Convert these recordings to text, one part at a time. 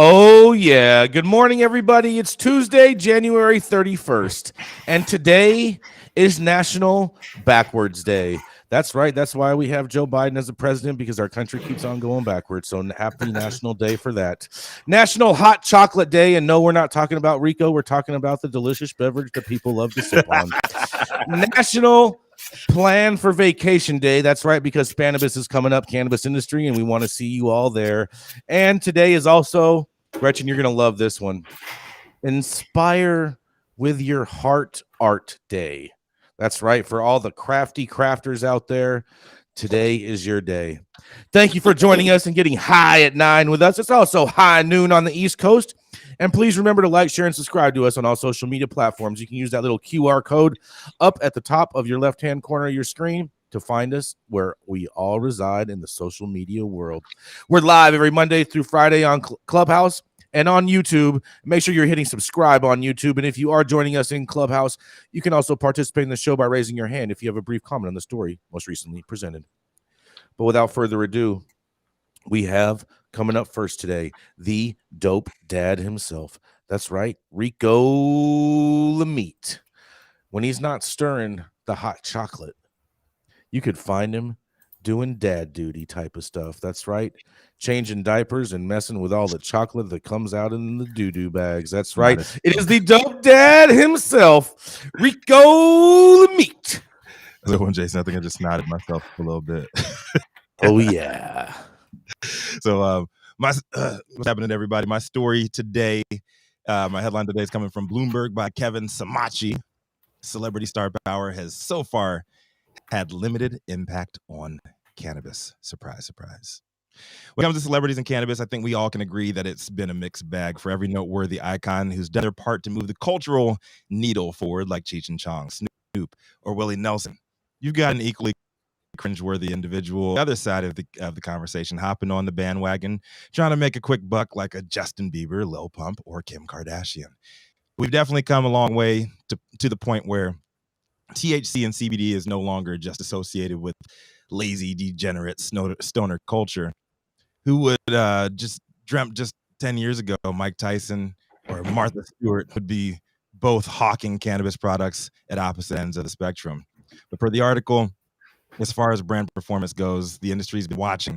Oh, yeah. Good morning, everybody. It's Tuesday, January 31st, and today is National Backwards Day. That's right. That's why we have Joe Biden as the president, because our country keeps on going backwards. So happy National Day for that. National Hot Chocolate Day. And no, we're not talking about Rico. We're talking about the delicious beverage that people love to sip on. National Plan for Vacation Day. That's right, because Cannabis is coming up, cannabis industry, and we want to see you all there. And today is also, Gretchen, you're going to love this one, Inspire with Your Heart Art Day. That's right, for all the crafty crafters out there, today is your day. Thank you for joining us and getting high at 9 with us. It's also high noon on the East Coast. And please remember to like, share, and subscribe to us on all social media platforms. You can use that little QR code up at the top of your left-hand corner of your screen to find us where we all reside in the social media world. We're live every Monday through Friday on Clubhouse and on YouTube. Make sure you're hitting subscribe on YouTube. And if you are joining us in Clubhouse, you can also participate in the show by raising your hand if you have a brief comment on the story most recently presented. But without further ado, we have coming up first today, the dope dad himself. That's right, Rico Lamitte. When he's not stirring the hot chocolate, you could find him doing dad duty type of stuff. That's right, changing diapers and messing with all the chocolate that comes out in the doo-doo bags. That's right, it is the dope dad himself, Rico Lamitte. So when Jason, I think I just nodded myself a little bit. Oh yeah. So what's happening, everybody? My story today, my headline today is coming from Bloomberg by Kevin Samachi. Celebrity star power has so far had limited impact on cannabis. Surprise, surprise. When it comes to celebrities and cannabis, I think we all can agree that it's been a mixed bag for every noteworthy icon who's done their part to move the cultural needle forward, like Cheech and Chong, Snoop, or Willie Nelson. You've got an equally cringeworthy individual, the other side of the conversation, hopping on the bandwagon, trying to make a quick buck like a Justin Bieber, Lil Pump, or Kim Kardashian. We've definitely come a long way to the point where THC and CBD is no longer just associated with lazy, degenerate stoner culture. Who would just dreamt just 10 years ago Mike Tyson or Martha Stewart would be both hawking cannabis products at opposite ends of the spectrum? But per the article, as far as brand performance goes, the industry's been watching,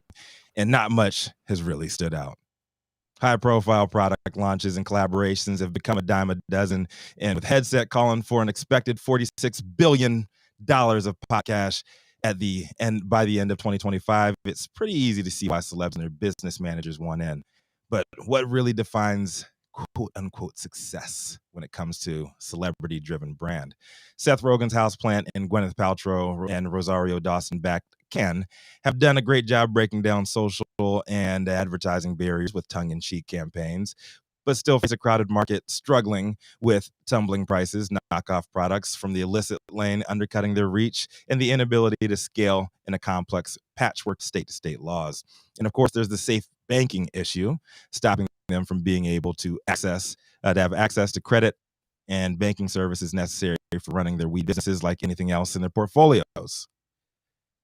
and not much has really stood out. High-profile product launches and collaborations have become a dime a dozen, and with Headset calling for an expected $46 billion of pot cash at the end by the end of 2025, it's pretty easy to see why celebs and their business managers want in. But what really defines quote-unquote success when it comes to celebrity-driven brand? Seth Rogen's houseplant and Gwyneth Paltrow and Rosario Dawson-backed Ken have done a great job breaking down social and advertising barriers with tongue-in-cheek campaigns, but still face a crowded market struggling with tumbling prices, knockoff products from the illicit lane undercutting their reach, and the inability to scale in a complex patchwork state-to-state laws. And of course, there's the safe banking issue, stopping them from being able to have access to credit and banking services necessary for running their weed businesses like anything else in their portfolios.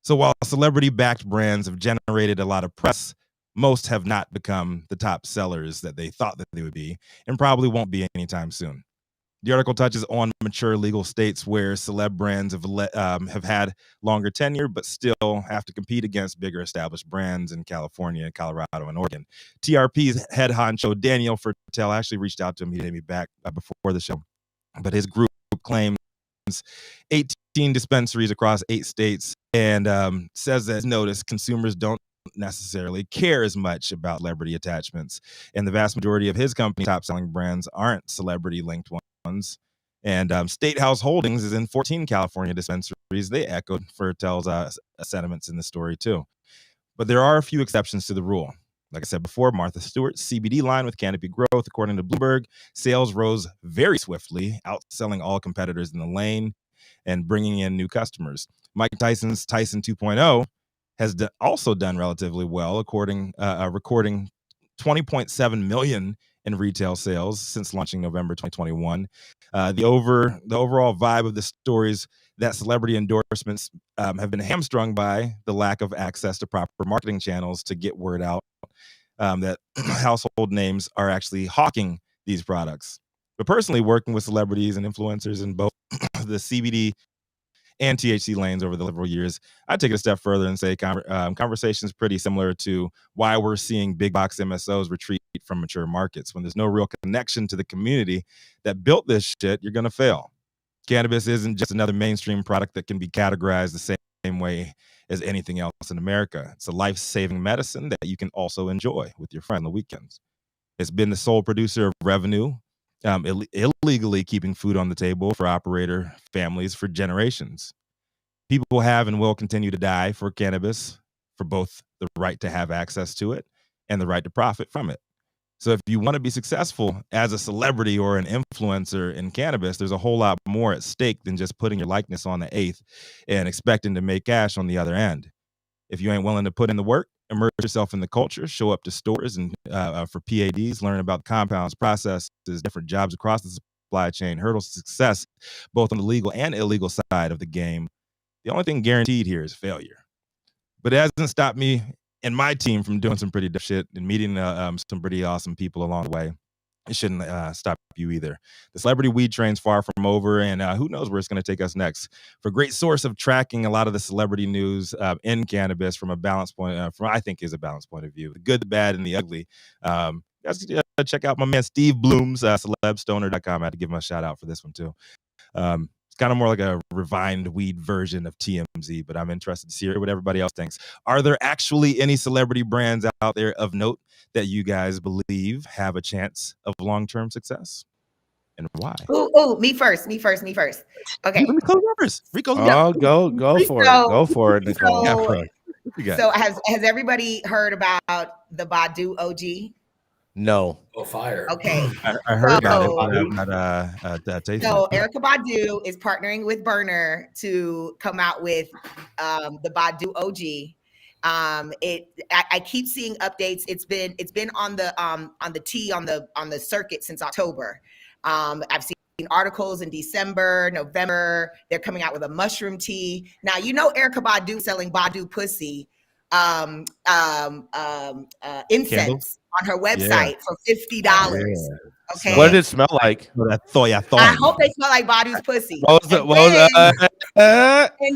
So while celebrity-backed brands have generated a lot of press, most have not become the top sellers that they thought that they would be, and probably won't be anytime soon. The article touches on mature legal states where celeb brands have had longer tenure, but still have to compete against bigger established brands in California, Colorado, and Oregon. TRP's head honcho, Daniel Fertel, actually reached out to him. He hit me back before the show. But his group claims 18 dispensaries across 8 states and says that, notice, consumers don't necessarily care as much about celebrity attachments, and the vast majority of his company's top-selling brands aren't celebrity-linked ones. And Statehouse Holdings is in 14 California dispensaries. They echoed Fertel's sentiments in the story too. But there are a few exceptions to the rule. Like I said before, Martha Stewart's CBD line with Canopy Growth, according to Bloomberg, sales rose very swiftly, outselling all competitors in the lane and bringing in new customers. Mike Tyson's Tyson 2.0 has also done relatively well, recording $20.7 million in retail sales since launching November 2021. The overall vibe of the stories that celebrity endorsements have been hamstrung by the lack of access to proper marketing channels to get word out that household names are actually hawking these products. But personally, working with celebrities and influencers in both the CBD and THC lanes over the several years, I'd take it a step further and say conversations pretty similar to why we're seeing big box MSOs retreat from mature markets. When there's no real connection to the community that built this shit, you're going to fail. Cannabis isn't just another mainstream product that can be categorized the same way as anything else in America. It's a life-saving medicine that you can also enjoy with your friend on the weekends. It's been the sole producer of revenue, illegally keeping food on the table for operator families for generations. People have and will continue to die for cannabis, for both the right to have access to it and the right to profit from it. So if you want to be successful as a celebrity or an influencer in cannabis, there's a whole lot more at stake than just putting your likeness on the eighth and expecting to make cash on the other end. If you ain't willing to put in the work, immerse yourself in the culture, show up to stores and for PADs, learn about compounds, processes, different jobs across the supply chain, hurdles to success, both on the legal and illegal side of the game. The only thing guaranteed here is failure. But it hasn't stopped me and my team from doing some pretty shit and meeting some pretty awesome people along the way. It shouldn't stop you either. The celebrity weed train's far from over, and who knows where it's going to take us next. For a great source of tracking a lot of the celebrity news in cannabis from a balance point, from I think is a balanced point of view, the good, the bad, and the ugly. Guys, check out my man Steve Bloom's celebstoner.com. I had to give him a shout out for this one too. It's kind of more like a refined weed version of TMZ, but I'm interested to hear what everybody else thinks. Are there actually any celebrity brands out there of note that you guys believe have a chance of long-term success, and why? Oh, me first. Okay. Rico, Go for it, Nicole. So has everybody heard about the Badu OG? No. Oh, fire. Okay. I heard about it. So Erykah Badu is partnering with Burner to come out with the Badu OG. I keep seeing updates. It's been on the circuit since October. I've seen articles in December, November. They're coming out with a mushroom tea. Now you know Erykah Badu selling Badu pussy incense on her website for $50. Yeah. Okay. What did it smell like? I hope they smell like Badu's pussy. And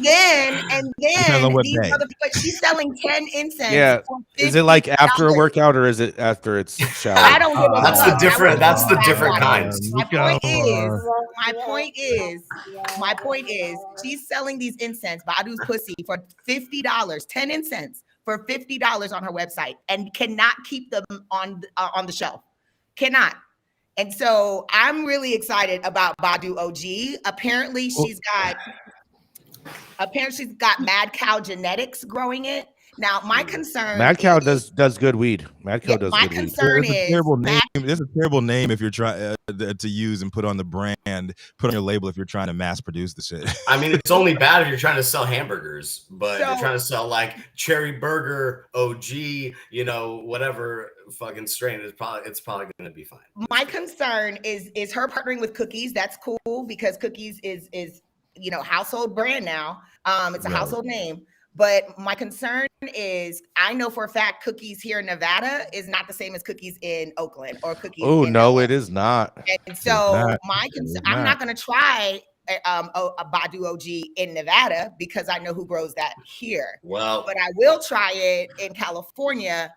then these other, but she's selling 10 incense. Yeah. Is it like after a workout or is it after it's showered? I don't give a fuck. That's the different kind. My point is, she's selling these incense, Badu's pussy, for $50, 10 incense for $50 on her website, and cannot keep them on the shelf. Cannot. And so I'm really excited about Badu OG. Apparently she's got Mad Cow Genetics growing it. Now my concern, Mad Cow does good weed. Mad Cow does good weed. My concern is there's a terrible name if you're trying to use and put on the brand, put on your label if you're trying to mass produce the shit. I mean, it's only bad if you're trying to sell hamburgers, but you're trying to sell like Cherry Burger OG, whatever fucking strain, it's probably going to be fine. My concern is her partnering with Cookies. That's cool because Cookies is household brand now. It's a household name. But my concern is, I know for a fact Cookies here in Nevada is not the same as Cookies in Oakland or Cookies. Oh no, it is not. And so my concern, I'm not going to try a Badu OG in Nevada because I know who grows that here. Well, but I will try it in California.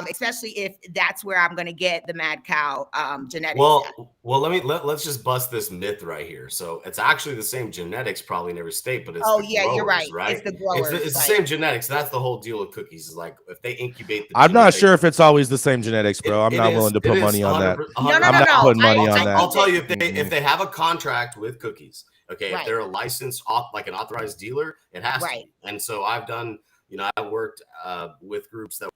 Especially if that's where I'm going to get the Mad Cow genetics. Well, let's just bust this myth right here. So it's actually the same genetics, probably in every state, but it's growers, you're right. Right? It's the growers. It's the same genetics. That's the whole deal with Cookies. Is like if they incubate. I'm not sure if it's always the same genetics, bro. I'm not willing to put money on that. I'm not putting money on that. I'll tell you if they have a contract with Cookies. Okay, if they're a licensed, like an authorized dealer, it has to be. And so I've done. I worked with groups that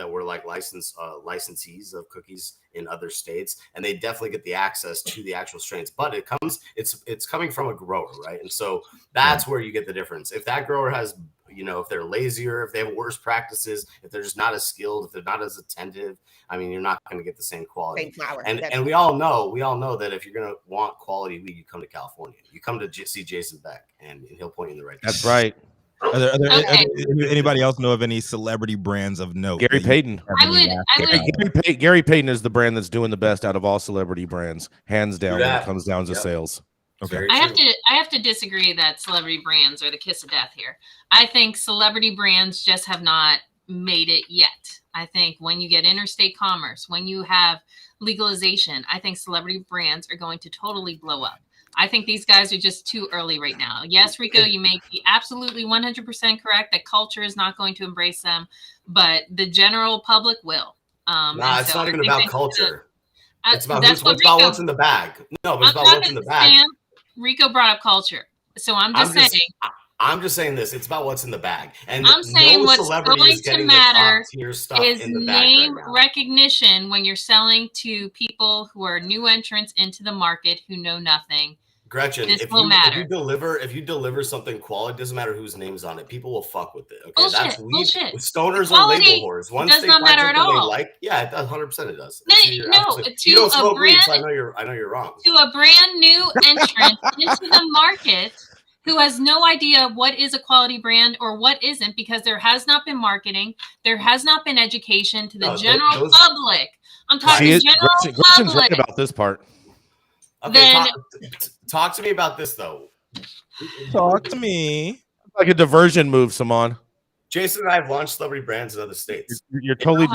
were like licensees of Cookies in other states, and they definitely get the access to the actual strains. But it's coming from a grower, right? And so that's where you get the difference. If that grower has, if they're lazier, if they have worse practices, if they're just not as skilled, if they're not as attentive, I mean, you're not going to get the same quality. Same flower. And we all know that if you're going to want quality weed, you come to California. You come to see Jason Beck, and he'll point you in the right direction. That's right. Anybody else know of any celebrity brands of note? Gary Payton. Gary Payton is the brand that's doing the best out of all celebrity brands, hands down, when it comes down to sales. Okay. I have to disagree that celebrity brands are the kiss of death here. I think celebrity brands just have not made it yet. I think when you get interstate commerce, when you have legalization, I think celebrity brands are going to totally blow up. I think these guys are just too early right now. Yes, Rico, you may be absolutely 100% correct that culture is not going to embrace them, but the general public will. It's not even about culture. It's about what's in the bag. No, but it's about what's in the bag. Rico brought up culture. So I'm just saying this. It's about what's in the bag. And I'm saying what's going to matter is name recognition when you're selling to people who are new entrants into the market who know nothing. Gretchen, if you deliver something quality, it doesn't matter whose name's on it. People will fuck with it. Okay, bullshit, bullshit. Stoners are label whores. Once does not matter at all. Yeah, it does, 100% it does. To I know you're wrong. To a brand new entrant into the market who has no idea what is a quality brand or what isn't, because there has not been marketing, there has not been education to the general public. I'm talking general public. Gretchen's right about this part. Okay, talk to me about this though. Talk to me. Like a diversion move, Saman. Jason and I have launched celebrity brands in other states. You're totally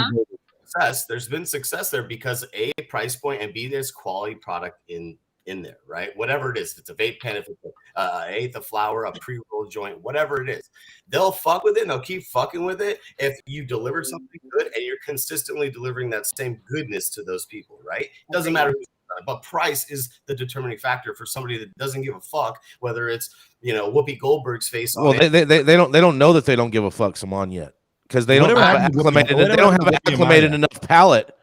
success. There's been success there because A, price point, and B, there's quality product in there, right? Whatever it is, if it's a vape pen, if it's an eighth of flower, a pre-roll joint, whatever it is, they'll fuck with it and they'll keep fucking with it if you deliver something good and you're consistently delivering that same goodness to those people, right? It doesn't matter who's done it, but price is the determining factor for somebody that doesn't give a fuck whether it's Whoopi Goldberg's face. Well, they don't know that they don't give a fuck, Saman, yet, because they don't have acclimated enough palate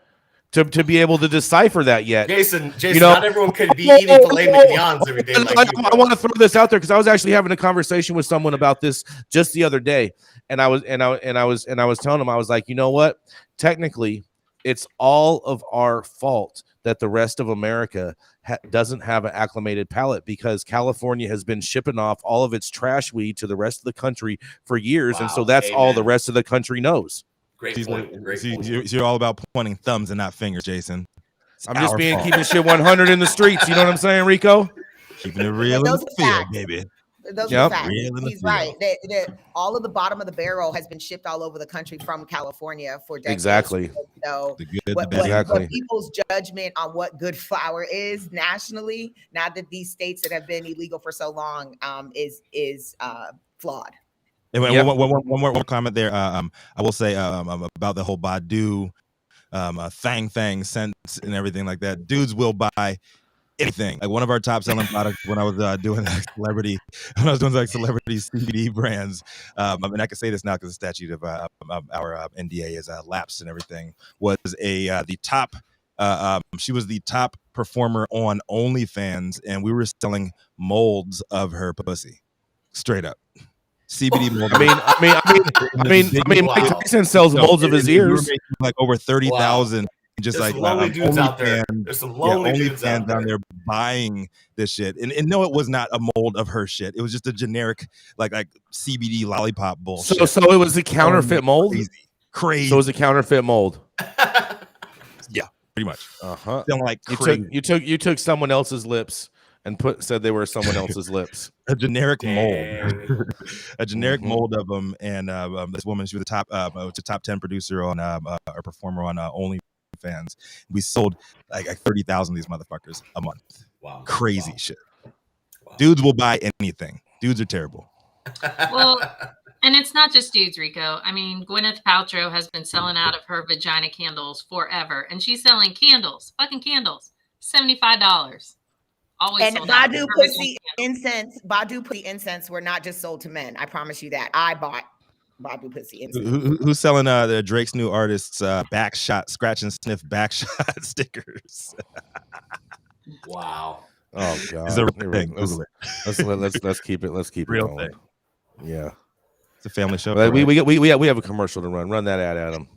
to be able to decipher that yet. Jason, not everyone could be eating filet mignons every day. I want to throw this out there because I was actually having a conversation with someone about this just the other day, and I was telling them, I was like, you know what? Technically, it's all of our fault that the rest of America doesn't have an acclimated palate, because California has been shipping off all of its trash weed to the rest of the country for years, and so that's all the rest of the country knows. Great point. You're all about pointing thumbs and not fingers, Jason. I'm just keeping shit 100 in the streets. You know what I'm saying, Rico? Keeping it real in the field, baby. Those are facts. He's right. All of the bottom of the barrel has been shipped all over the country from California for decades. Exactly. So what people's judgment on what good flower is nationally, now that these states that have been illegal for so long, is flawed. And one more comment there. I will say about the whole Badu thang scents and everything like that. Dudes will buy anything. Like one of our top selling products when I was doing celebrity CBD brands. I mean, I can say this now because the statute of our NDA is lapsed and everything. Was the top. She was the top performer on OnlyFans, and we were selling molds of her pussy, straight up. CBD mold. I mean, Mike Tyson sells molds of his ears. Like over 30,000. Just There's like lonely dudes out there. There's some lonely dudes out down there buying this shit. And no, it was not a mold of her shit. It was just a generic like CBD lollipop bullshit. So it was a counterfeit mold. Crazy. So it was a counterfeit mold. Yeah, pretty much. Like you took someone else's lips and said they were someone else's lips. A generic mold, a generic mold of them. And this woman, she was a top 10 producer on or performer on OnlyFans. We sold like 30,000 of these motherfuckers a month. Wow, crazy shit. Wow. Dudes will buy anything. Dudes are terrible. Well, and it's not just dudes, Rico. I mean, Gwyneth Paltrow has been selling out of her vagina candles forever, and she's selling candles, fucking candles, $75. Always and Badu pussy incense. Badu pussy incense were not just sold to men. I promise you that. I bought Badu pussy incense. Who's selling the Drake's new artists backshot scratch and sniff backshot stickers? Wow. Oh god. It's a real thing. Let's keep it real going. Thing. Yeah. It's a family show. We have a commercial to run. Run that ad, Adam.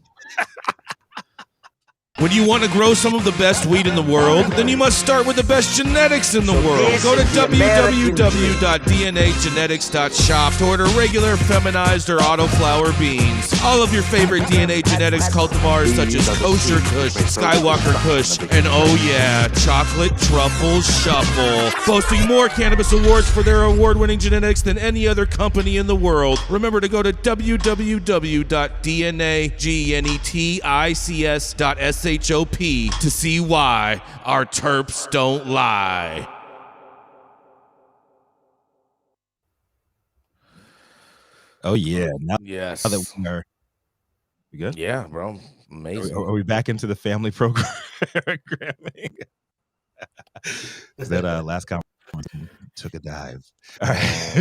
When you want to grow some of the best weed in the world, then you must start with the best genetics in the world. Go to www.dnagenetics.shop to order regular, feminized, or autoflower beans. All of your favorite DNA genetics cultivars such as Kosher Kush, Skywalker Kush, and oh yeah, Chocolate Truffle Shuffle. Boasting more cannabis awards for their award-winning genetics than any other company in the world. Remember to go to www.dnagenetics.shop to see why our terps don't lie. Oh yeah. Now Yes. that we good? Yeah, bro. Amazing. Are we back into the family programming? That last comment took a dive. All right.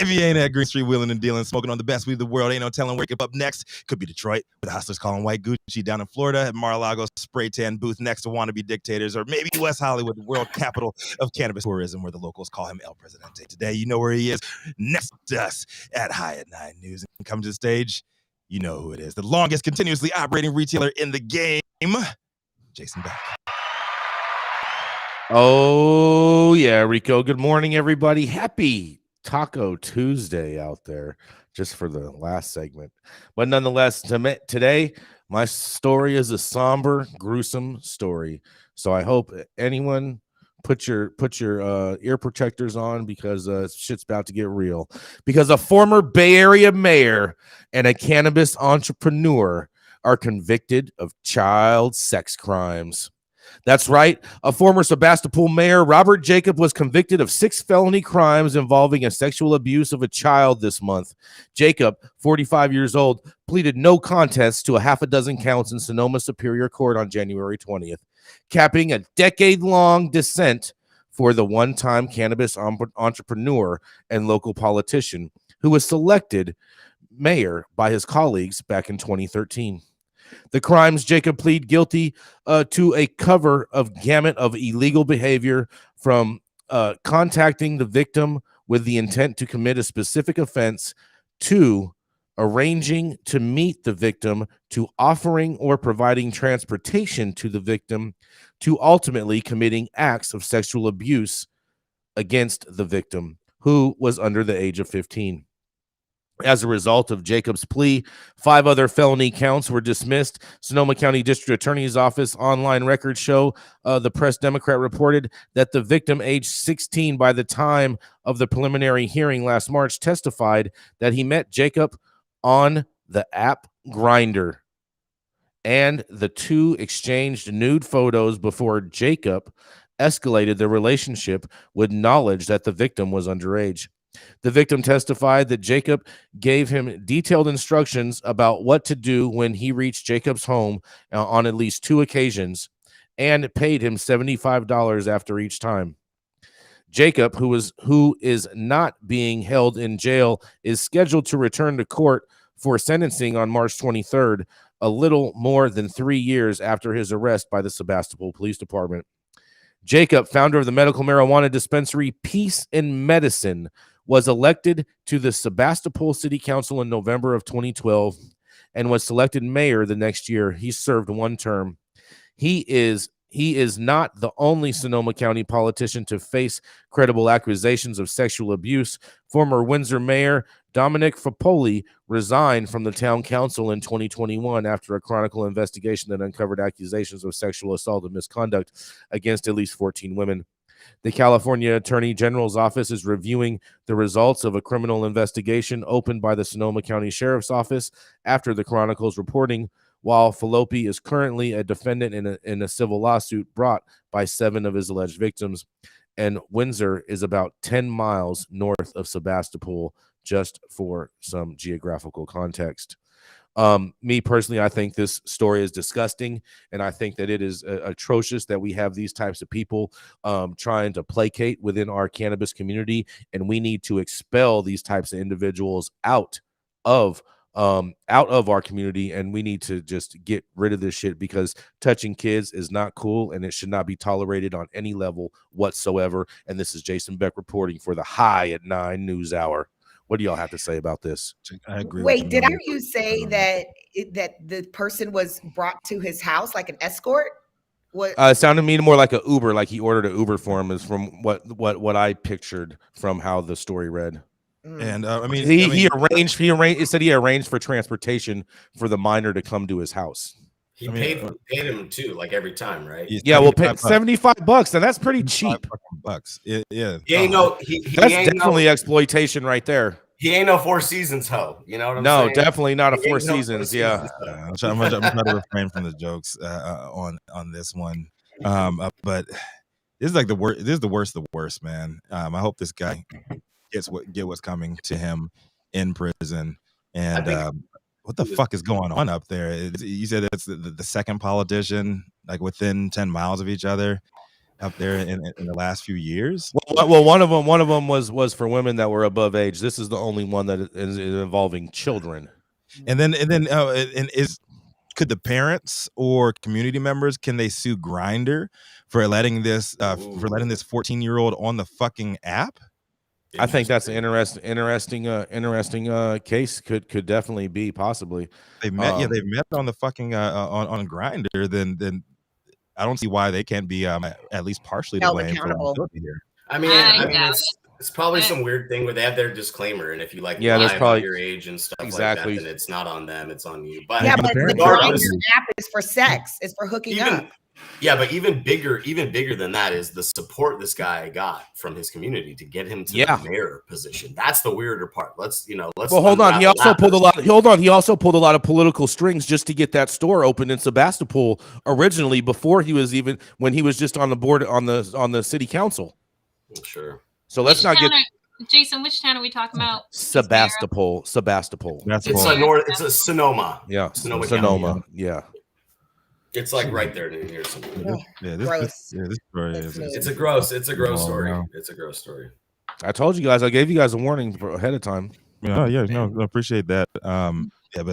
If you ain't at Green Street wheeling and dealing, smoking on the best weed in the world, ain't no telling where up next. Could be Detroit, with the hustlers calling white Gucci, down in Florida at Mar-a-Lago spray tan booth next to wannabe dictators, or maybe West Hollywood, the world capital of cannabis tourism, where the locals call him El Presidente. Today, you know where he is, next to us at High at 9 News. And come to the stage, you know who it is, the longest continuously operating retailer in the game, Jason Beck. Oh, yeah, Rico. Good morning, everybody. Happy Taco Tuesday out there, just for the last segment. But nonetheless, today, my story is a somber, gruesome story. So I hope anyone put your ear protectors on, because shit's about to get real. Because a former Bay Area mayor and a cannabis entrepreneur are convicted of child sex crimes. That's right. A former Sebastopol mayor, Robert Jacob, was convicted of 6 felony crimes involving a sexual abuse of a child this month. Jacob, 45 years old, pleaded no contest to a half a dozen counts in Sonoma Superior Court on January 20th, capping a decade-long descent for the one-time cannabis entrepreneur and local politician who was selected mayor by his colleagues back in 2013. The crimes Jacob plead guilty to a cover of gamut of illegal behavior, from contacting the victim with the intent to commit a specific offense, to arranging to meet the victim, to offering or providing transportation to the victim, to ultimately committing acts of sexual abuse against the victim, who was under the age of 15. As a result of Jacob's plea, 5 other felony counts were dismissed. Sonoma County District Attorney's Office online records show the Press Democrat reported that the victim, aged 16 by the time of the preliminary hearing last March, testified that he met Jacob on the app Grindr, and the two exchanged nude photos before Jacob escalated their relationship with knowledge that the victim was underage. The victim testified that Jacob gave him detailed instructions about what to do when he reached Jacob's home on at least 2 occasions, and paid him $75 after each time. Jacob, who is not being held in jail, is scheduled to return to court for sentencing on March 23rd, a little more than 3 years after his arrest by the Sebastopol Police Department. Jacob, founder of the medical marijuana dispensary Peace in Medicine, was elected to the Sebastopol City Council in November of 2012 and was selected mayor the next year. He served 1 term. He is not the only Sonoma County politician to face credible accusations of sexual abuse. Former Windsor Mayor Dominic Fapoli resigned from the town council in 2021 after a Chronicle investigation that uncovered accusations of sexual assault and misconduct against at least 14 women. The California Attorney General's office is reviewing the results of a criminal investigation opened by the Sonoma County Sheriff's Office after the Chronicle's reporting, while Falopi is currently a defendant in a civil lawsuit brought by 7 of his alleged victims. And Windsor is about 10 miles north of Sebastopol, just for some geographical context. Me personally, I think this story is disgusting, and I think that it is atrocious that we have these types of people trying to placate within our cannabis community, and we need to expel these types of individuals out of our community, and we need to just get rid of this shit, because touching kids is not cool, and it should not be tolerated on any level whatsoever. And this is Jason Beck reporting for the High at 9 News Hour. What do y'all have to say about this? I agree. Wait, did I hear you say that the person was brought to his house like an escort? What? It sounded to me more like a Uber, like he ordered an Uber for him. Is from what I pictured from how the story read. And I mean, he arranged. It said he arranged for transportation for the minor to come to his house. He paid him too, like every time, right? Yeah, we'll pay $75, and that's pretty cheap. Bucks. Yeah. He ain't no. That's definitely exploitation right there. He ain't no Four Seasons hoe. You know what I'm saying? No, definitely not a Four Seasons. Yeah. I'm trying to refrain from the jokes on this one. But this is like the worst. This is the worst, man. I hope this guy gets what's coming to him in prison. And what the fuck is going on up there? You said it's the second politician like within 10 miles of each other up there in the last few years. Well, one of them was for women that were above age. This is the only one that is involving children. And could the parents or community members, can they sue Grindr for letting this 14-year-old on the fucking app? I think that's an interesting case. Could definitely be possibly. They've met on the fucking on Grindr. Then I don't see why they can't be at least partially to blame for here. I mean, it's probably some weird thing where they have their discabler, and if you like that's probably your age and stuff like that, then it's not on them, it's on you. But but the Grindr app is for sex. It's for hooking up. Yeah, but even bigger than that is the support this guy got from his community to get him to the mayor position. That's the weirder part. Let's Well, hold on. He also pulled a lot. He also pulled a lot of political strings just to get that store open in Sebastopol originally, before when he was just on the board on the city council. Sure. So let's not get. Jason, which town are we talking about? Sebastopol. It's like north. It's a Sonoma. Yeah, Sonoma. Yeah. It's like right there near somewhere. Gross. This story it's a gross story. Wow. It's a gross story. I told you guys. I gave you guys a warning ahead of time. I appreciate that. But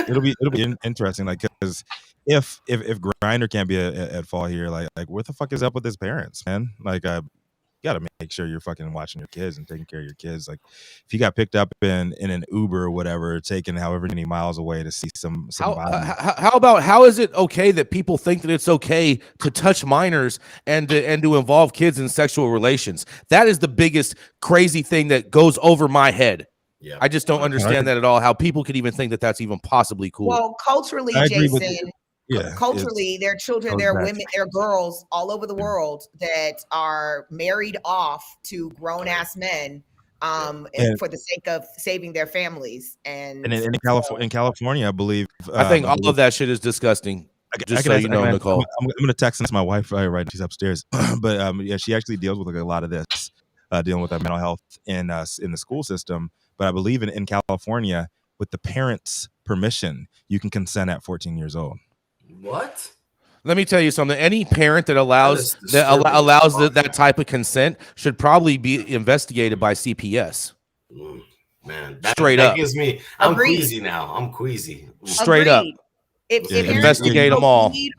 it'll be interesting, like, because if Grindr can't be at fault here, like what the fuck is up with his parents, man? Like, you got to make sure you're fucking watching your kids and taking care of your kids. Like, if you got picked up in an Uber or whatever, taken however many miles away to see some how is it okay that people think that it's okay to touch minors and to involve kids in sexual relations? That is the biggest crazy thing that goes over my head. Yeah, I just don't understand that at all. How people could even think that that's even possibly cool. Well, culturally, Jason. Culturally, there are children, there are women, there are girls all over the world that are married off to grown-ass men for the sake of saving their families. And in California, I believe. I think all of that shit is disgusting. Just so you know, Nicole. I'm going to text my wife right. She's upstairs. But she actually deals with a lot of this, dealing with mental health in the school system. But I believe in California, with the parents' permission, you can consent at 14 years old. What? Let me tell you something. Any parent that allows that type of consent should probably be investigated by CPS. Man, straight up. Gives me. I'm queasy now. I'm queasy. Straight up. If investigate them all. If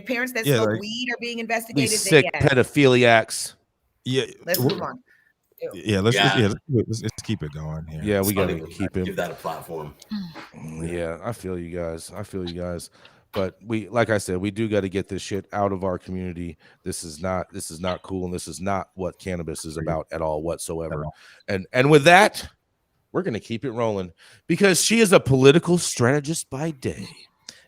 parents that smoke weed are being investigated, these sick pedophiliacs. Yeah. Let's move on. Yeah, let's keep it going here. Yeah, we gotta keep it. Give that a platform. Yeah, I feel you guys. But like I said, we do got to get this shit out of our community. This is not cool, and this is not what cannabis is about at all whatsoever. And with that, we're gonna keep it rolling, because she is a political strategist by day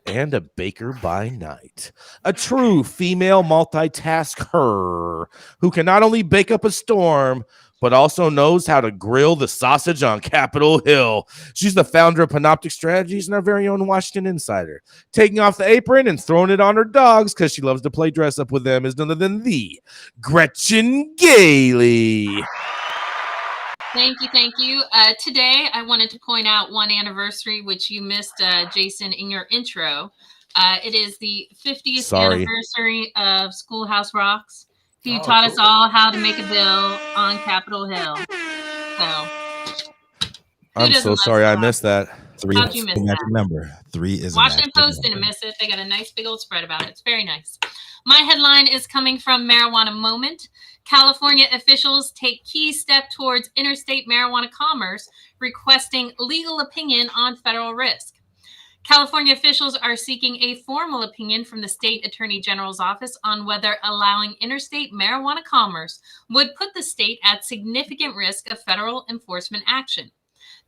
and a baker by night, a true female multitasker who can not only bake up a storm, but also knows how to grill the sausage on Capitol Hill. She's the founder of Panoptic Strategies and our very own Washington Insider. Taking off the apron and throwing it on her dogs because she loves to play dress up with them is none other than the Gretchen Gailey. Thank you. Today, I wanted to point out one anniversary, which you missed, Jason, in your intro. It is the 50th anniversary of Schoolhouse Rocks, who taught us all how to make a bill on Capitol Hill. So, I'm so sorry I missed that. 3 is a magic number. 3 is Washington Post didn't miss it. They got a nice big old spread about it. It's very nice. My headline is coming from Marijuana Moment. California officials take key step towards interstate marijuana commerce, requesting legal opinion on federal risk. California officials are seeking a formal opinion from the state attorney general's office on whether allowing interstate marijuana commerce would put the state at significant risk of federal enforcement action.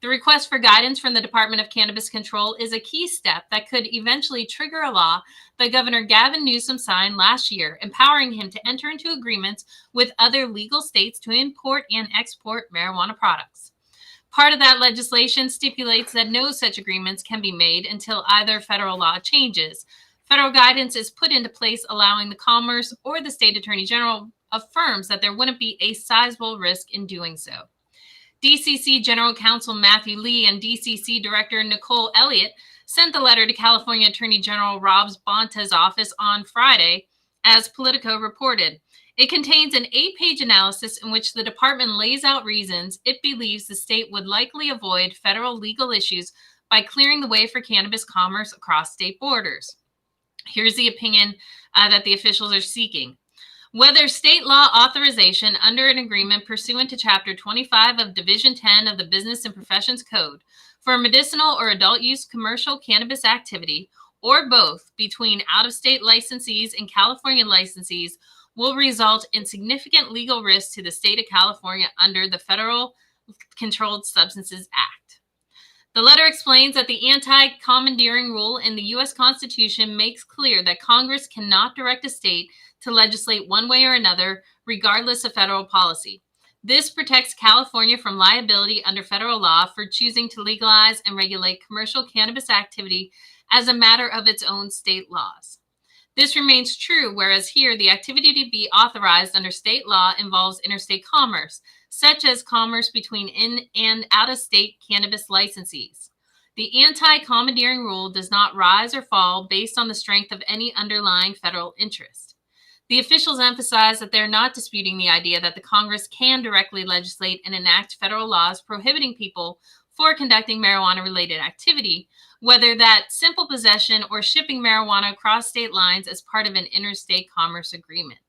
The request for guidance from the Department of Cannabis Control is a key step that could eventually trigger a law that Governor Gavin Newsom signed last year, empowering him to enter into agreements with other legal states to import and export marijuana products. Part of that legislation stipulates that no such agreements can be made until either federal law changes. Federal guidance is put into place allowing the Commerce or the State Attorney General affirms that there wouldn't be a sizable risk in doing so. DCC General Counsel Matthew Lee and DCC Director Nicole Elliott sent the letter to California Attorney General Rob Bonta's office on Friday, as Politico reported. It contains an 8-page analysis in which the department lays out reasons it believes the state would likely avoid federal legal issues by clearing the way for cannabis commerce across state borders. Here's the opinion that the officials are seeking. Whether state law authorization under an agreement pursuant to Chapter 25 of Division 10 of the Business and Professions Code for medicinal or adult use commercial cannabis activity, or both, between out-of-state licensees and California licensees will result in significant legal risk to the state of California under the Federal Controlled Substances Act. The letter explains that the anti-commandeering rule in the U.S. Constitution makes clear that Congress cannot direct a state to legislate one way or another, regardless of federal policy. This protects California from liability under federal law for choosing to legalize and regulate commercial cannabis activity as a matter of its own state laws. This remains true, whereas here the activity to be authorized under state law involves interstate commerce, such as commerce between in and out-of-state cannabis licensees. The anti-commandeering rule does not rise or fall based on the strength of any underlying federal interest. The officials emphasize that they're not disputing the idea that the Congress can directly legislate and enact federal laws prohibiting people for conducting marijuana-related activity, whether that simple possession or shipping marijuana across state lines as part of an interstate commerce agreement.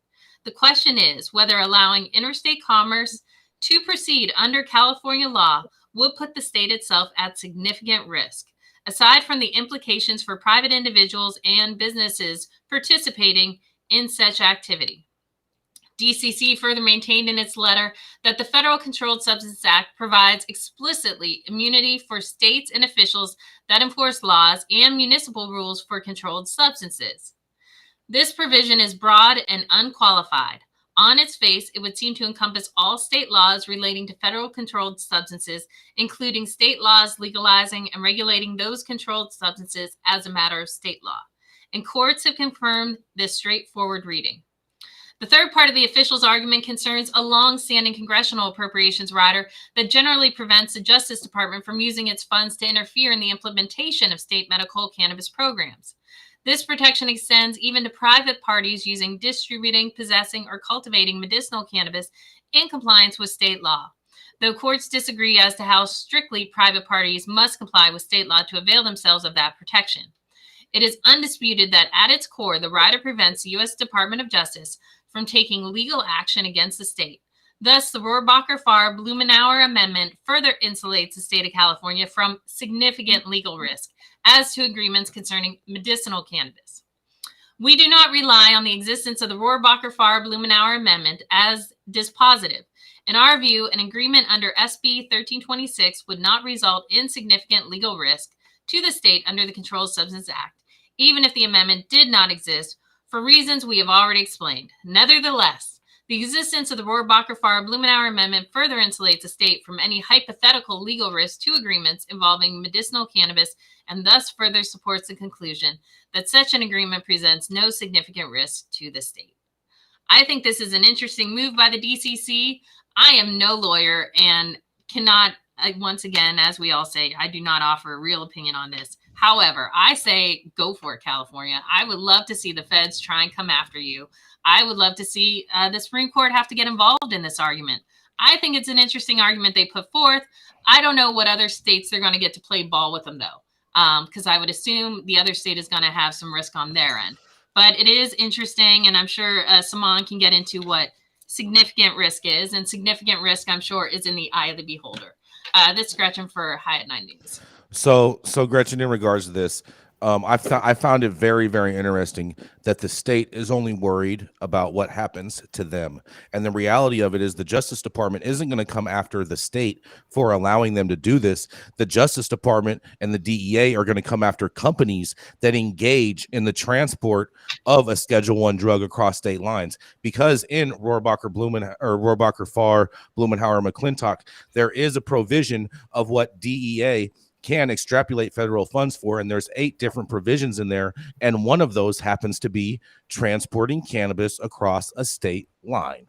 The question is whether allowing interstate commerce to proceed under California law would put the state itself at significant risk, aside from the implications for private individuals and businesses participating in such activity. DCC further maintained in its letter that the Federal Controlled Substances Act provides explicitly immunity for states and officials that enforce laws and municipal rules for controlled substances. This provision is broad and unqualified. On its face, it would seem to encompass all state laws relating to federal controlled substances, including state laws legalizing and regulating those controlled substances as a matter of state law. And courts have confirmed this straightforward reading. The third part of the officials' argument concerns a long-standing congressional appropriations rider that generally prevents the Justice Department from using its funds to interfere in the implementation of state medical cannabis programs. This protection extends even to private parties using, distributing, possessing, or cultivating medicinal cannabis in compliance with state law. Though courts disagree as to how strictly private parties must comply with state law to avail themselves of that protection. It is undisputed that at its core, the rider prevents the U.S. Department of Justice from taking legal action against the state. Thus, the Rohrabacher-Farr-Blumenauer Amendment further insulates the state of California from significant legal risk as to agreements concerning medicinal cannabis. We do not rely on the existence of the Rohrabacher-Farr-Blumenauer Amendment as dispositive. In our view, an agreement under SB 1326 would not result in significant legal risk to the state under the Controlled Substances Act, even if the amendment did not exist, for reasons we have already explained. Nevertheless, the existence of the Rohrabacher-Farr-Blumenauer Amendment further insulates the state from any hypothetical legal risk to agreements involving medicinal cannabis, and thus further supports the conclusion that such an agreement presents no significant risk to the state. I think this is an interesting move by the DCC. I am no lawyer and cannot, once again, as we all say, I do not offer a real opinion on this. However, I say go for it, California. I would love to see the feds try and come after you. I would love to see the Supreme Court have to get involved in this argument. I think it's an interesting argument they put forth. I don't know what other states they're going to get to play ball with them, though, because I would assume the other state is going to have some risk on their end. But it is interesting, and I'm sure Saman can get into what significant risk is, and significant risk, I'm sure, is in the eye of the beholder. This is Gretchen for High at 9 News. So Gretchen, in regards to this, I found it very, very interesting that the state is only worried about what happens to them. And the reality of it is the Justice Department isn't going to come after the state for allowing them to do this. The Justice Department and the DEA are going to come after companies that engage in the transport of a Schedule I drug across state lines. Because in Rohrabacher, Farr, Blumenauer, McClintock, there is a provision of what DEA can extrapolate federal funds for, and there's 8 different provisions in there, and one of those happens to be transporting cannabis across a state line.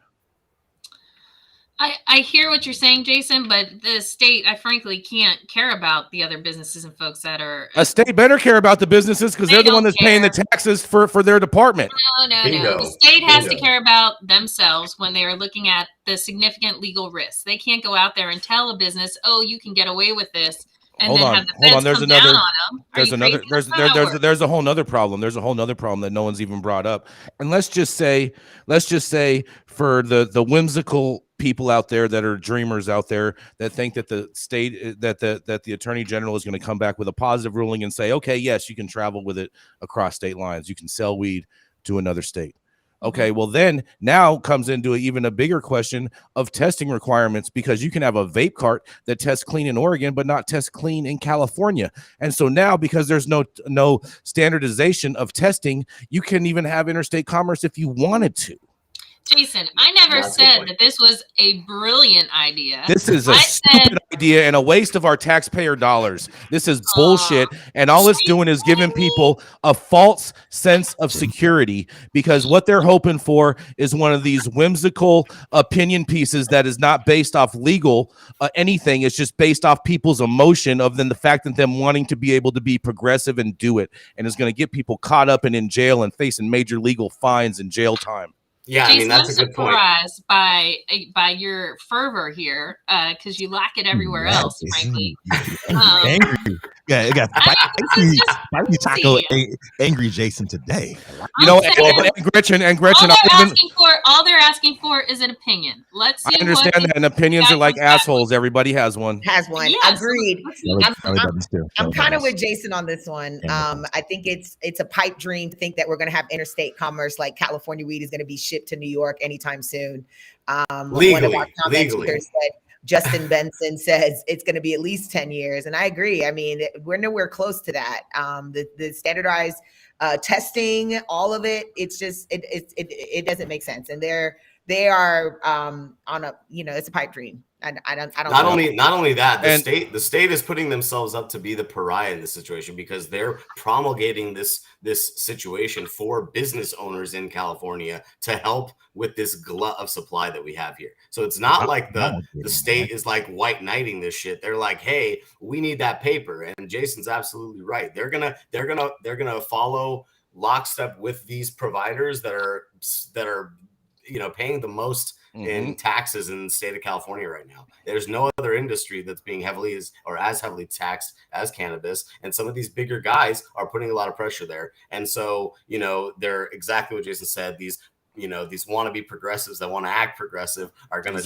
I hear what you're saying, Jason, but the state, I frankly can't care about the other businesses and folks that are. A state better care about the businesses because they're the one that's paying the taxes for their department. No. The state has to care about themselves when they are looking at the significant legal risks. They can't go out there and tell a business, "Oh, you can get away with this." And hold on. There's a whole nother problem. There's a whole nother problem that no one's even brought up. And let's just say for the whimsical people out there that are dreamers out there that think that the state, that the attorney general is going to come back with a positive ruling and say, okay, yes, you can travel with it across state lines. You can sell weed to another state. Okay, well then now comes into even a bigger question of testing requirements, because you can have a vape cart that tests clean in Oregon but not test clean in California. And so now, because there's no standardization of testing, you can even have interstate commerce if you wanted to. Jason, I never said that this was a brilliant idea. This is a stupid idea and a waste of our taxpayer dollars. This is bullshit. And all it's doing is giving people a false sense of security, because what they're hoping for is one of these whimsical opinion pieces that is not based off legal anything. It's just based off people's emotion of the fact that them wanting to be able to be progressive and do it. And it's going to get people caught up and in jail and facing major legal fines and jail time. Yeah, Jason, I mean, that's a good point. I'm surprised by your fervor here, because you lack it everywhere else, frankly. Angry. Yeah, it got spicy taco angry Jason today. You know, and Gretchen, all they're asking for is an opinion. Let's see. I understand that, and opinions are like assholes. Everybody has one. Yes. Agreed. I'm kind of with Jason on this one. I think it's a pipe dream to think that we're going to have interstate commerce like California weed is going to be shipped to New York anytime soon. One of our commentators said, Justin Benson says it's going to be at least 10 years. And I agree. I mean, we're nowhere close to that. The standardized testing, all of it, it's just, it doesn't make sense. And they are on a, it's a pipe dream. I don't not only that, the state is putting themselves up to be the pariah in this situation, because they're promulgating this situation for business owners in California to help with this glut of supply that we have here. So it's not like the state is like white knighting this shit. They're like, hey, we need that paper. And Jason's absolutely right. They're gonna follow lockstep with these providers that are paying the most in taxes in the state of California right now. There's no other industry that's being as heavily taxed as cannabis. And some of these bigger guys are putting a lot of pressure there. And so, they're exactly what Jason said. These wannabe progressives that want to act progressive are going to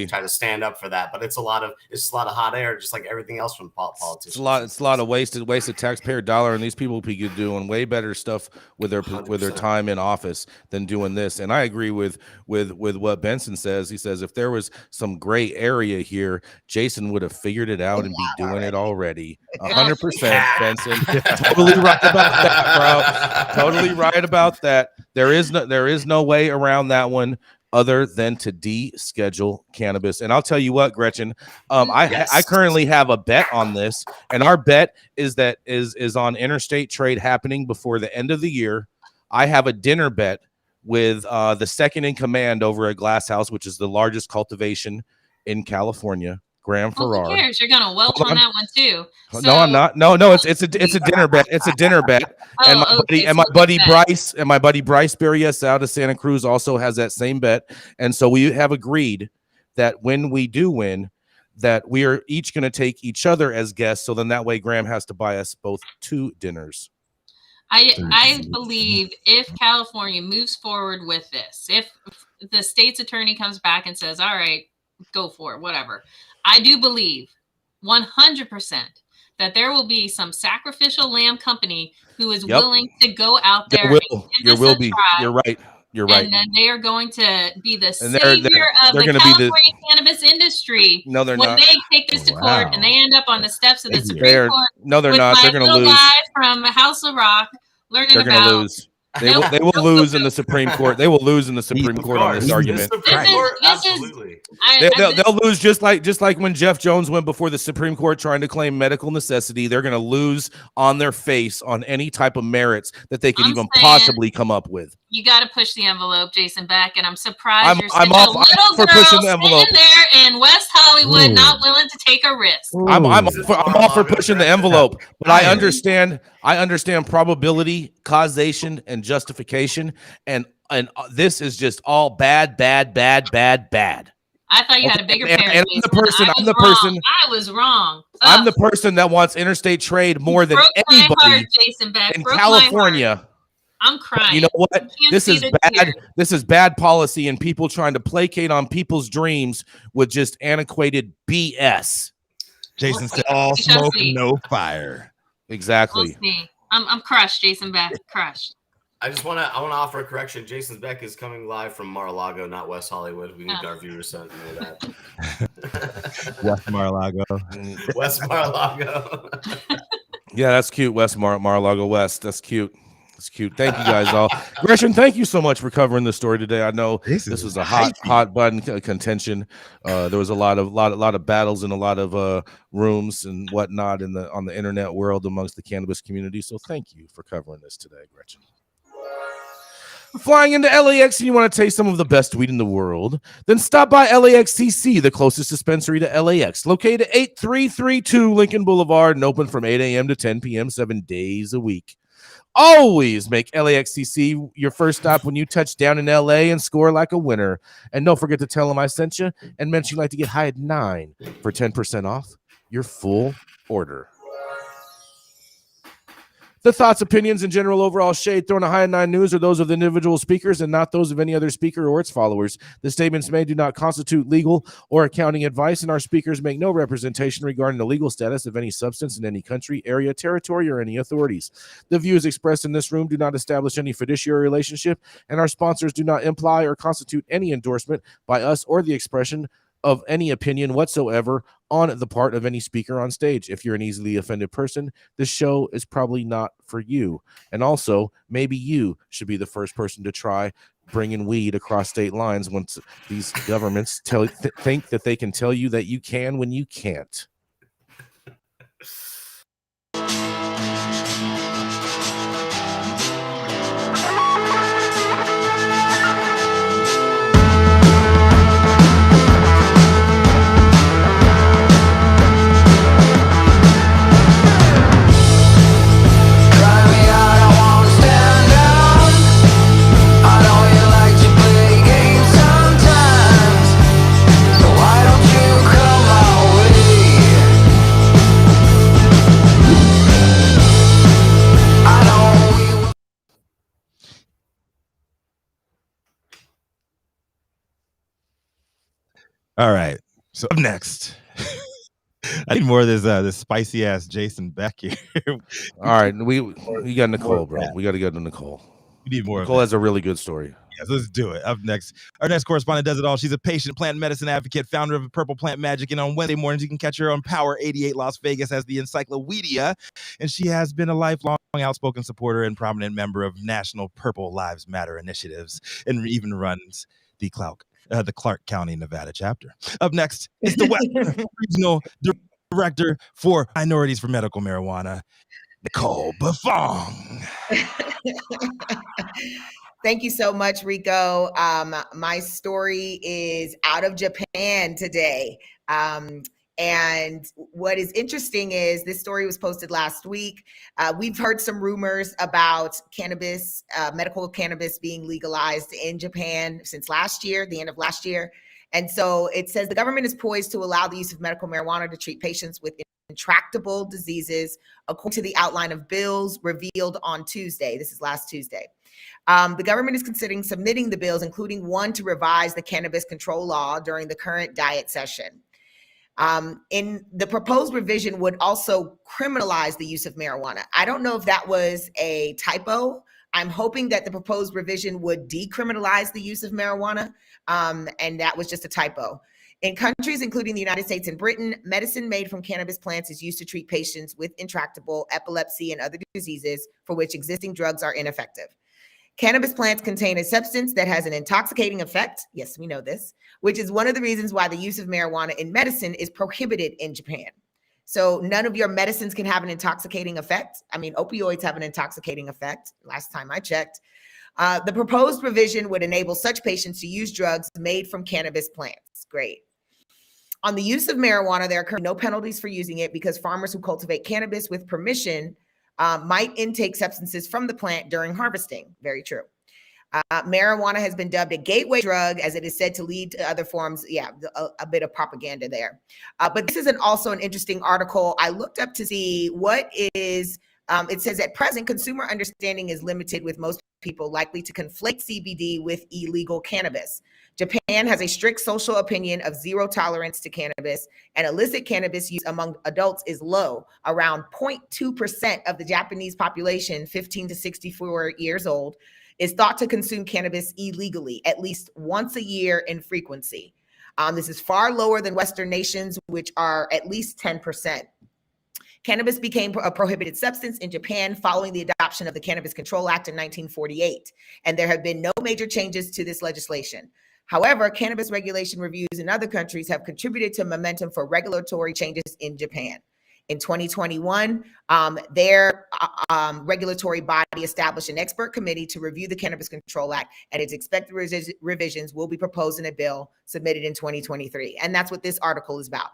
try to stand up for that. But it's just a lot of hot air, just like everything else from politicians. It's a lot of wasted taxpayer dollar, and these people be doing way better stuff with their time in office than doing this. And I agree with what Benson says. He says if there was some gray area here, Jason would have figured it out and be doing it already. 100%, Benson. Totally right about that, bro. Totally right about that. There is no way around that one other than to deschedule cannabis. And I'll tell you what, Gretchen, I currently have a bet on this, and our bet is on interstate trade happening before the end of the year. I have a dinner bet with the second in command over at Glass House, which is the largest cultivation in California, Graham Farrar. Who cares? You're gonna welch on that one too. No, I'm not. No, it's a dinner bet. It's a dinner bet. And my buddy Bryce Berrios out of Santa Cruz also has that same bet. And so we have agreed that when we do win, that we are each going to take each other as guests. So then that way Graham has to buy us both 2 dinners. I believe if California moves forward with this, if the state's attorney comes back and says, all right, go for it, whatever. I do believe 100% that there will be some sacrificial lamb company who is willing to go out there. There will be. You're right. You're right. And then they are going to be the savior of the California cannabis industry. No, they're when not. When they take this to court and they end up on the steps of the Supreme Court. No, they're not. They're going to lose. Guy from House of Rock learning they're going to lose. They will lose in the Supreme Court. They will lose in the Supreme Court on this argument. Absolutely. They'll lose just like when Jeff Jones went before the Supreme Court trying to claim medical necessity. They're going to lose on their face on any type of merits that they could even possibly come up with. You got to push the envelope, Jason Beck, and I'm surprised I'm all for pushing the envelope. Sitting there in West Hollywood, not willing to take a risk. I'm all for pushing the envelope, but I understand probability, causation, and justification, and this is just all bad. I thought you had a bigger parent. And I'm the person. I was wrong. I'm the person that wants interstate trade more than anybody in California. I'm crying. You know what? This is bad. This is bad policy and people trying to placate on people's dreams with just antiquated BS. Jason said, "All smoke, no fire." Exactly. We'll see. I'm crushed, Jason Beck. Crushed. I want to offer a correction. Jason Beck is coming live from Mar-a-Lago, not West Hollywood. We need our viewers to know that. West Mar-a-Lago. West Mar-a-Lago. Yeah, that's cute. West Mar-a-Lago West. That's cute. It's cute. Thank you guys all. Gretchen, thank you so much for covering this story today. I know this was a hot button contention. There was a lot of battles in a lot of rooms and whatnot on the internet world amongst the cannabis community. So thank you for covering this today, Gretchen. Flying into LAX and you want to taste some of the best weed in the world? Then stop by LAXCC, the closest dispensary to LAX, located at 8332 Lincoln Boulevard and open from 8 a.m. to 10 p.m. 7 days a week. Always make LAXCC your first stop when you touch down in LA and score like a winner. And don't forget to tell them I sent you and mention you'd like to get high at 9 for 10% off your full order. The thoughts, opinions, and general overall shade thrown at High at 9 News are those of the individual speakers and not those of any other speaker or its followers. The statements made do not constitute legal or accounting advice, and our speakers make no representation regarding the legal status of any substance in any country, area, territory, or any authorities. The views expressed in this room do not establish any fiduciary relationship, and our sponsors do not imply or constitute any endorsement by us or the expression of any opinion whatsoever on the part of any speaker on stage. If you're an easily offended person, this show is probably not for you. And also, maybe you should be the first person to try bringing weed across state lines once these governments think that they can tell you that you can when you can't. All right. So up next, I need more of this spicy ass Jason Beck here. All right, we got Nicole, bro. We got to go to Nicole. We need more. Nicole has a really good story. Yes, let's do it. Up next, our next correspondent does it all. She's a patient plant medicine advocate, founder of Purple Plant Magic, and on Wednesday mornings you can catch her on Power 88 Las Vegas as the Encyclopedia, and she has been a lifelong outspoken supporter and prominent member of National Purple Lives Matter initiatives, and even runs the Clark County, Nevada chapter. Up next is the Western Regional Director for Minorities for Medical Marijuana, Nicole Buffong. Thank you so much, Rico. My story is out of Japan today. And what is interesting is this story was posted last week. We've heard some rumors about cannabis, medical cannabis being legalized in Japan since last year, the end of last year. And so it says the government is poised to allow the use of medical marijuana to treat patients with intractable diseases, according to the outline of bills revealed on Tuesday. This is last Tuesday. The government is considering submitting the bills, including one to revise the cannabis control law during the current diet session. In the proposed revision would also criminalize the use of marijuana. I don't know if that was a typo. I'm hoping that the proposed revision would decriminalize the use of marijuana, and that was just a typo. In countries including the United States and Britain, medicine made from cannabis plants is used to treat patients with intractable epilepsy and other diseases for which existing drugs are ineffective. Cannabis plants contain a substance that has an intoxicating effect, yes, we know this, which is one of the reasons why the use of marijuana in medicine is prohibited in Japan. So none of your medicines can have an intoxicating effect. I mean, opioids have an intoxicating effect, last time I checked. The proposed revision would enable such patients to use drugs made from cannabis plants. Great. On the use of marijuana, there are currently no penalties for using it because farmers who cultivate cannabis with permission might intake substances from the plant during harvesting. Very true. Marijuana has been dubbed a gateway drug as it is said to lead to other forms. Yeah, a bit of propaganda there. But this is also an interesting article. I looked up to see what is, it says at present, consumer understanding is limited with most people likely to conflate CBD with illegal cannabis. Japan has a strict social opinion of zero tolerance to cannabis, and illicit cannabis use among adults is low. Around 0.2% of the Japanese population, 15 to 64 years old, is thought to consume cannabis illegally, at least once a year in frequency. This is far lower than Western nations, which are at least 10%. Cannabis became a prohibited substance in Japan following the adoption of the Cannabis Control Act in 1948, and there have been no major changes to this legislation. However, cannabis regulation reviews in other countries have contributed to momentum for regulatory changes in Japan. In 2021, their regulatory body established an expert committee to review the Cannabis Control Act, and its expected revisions will be proposed in a bill submitted in 2023. And that's what this article is about.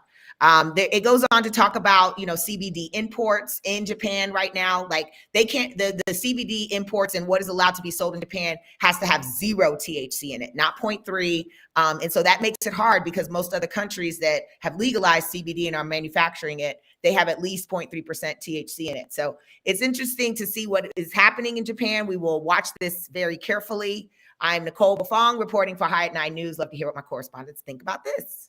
It goes on to talk about, CBD imports in Japan right now. Like they can't, the CBD imports and what is allowed to be sold in Japan has to have 0 THC in it, not 0.3. And so that makes it hard because most other countries that have legalized CBD and are manufacturing it, they have at least 0.3% THC in it. So it's interesting to see what is happening in Japan. We will watch this very carefully. I'm Nicole Buffong reporting for High at 9 News. Love to hear what my correspondents think about this.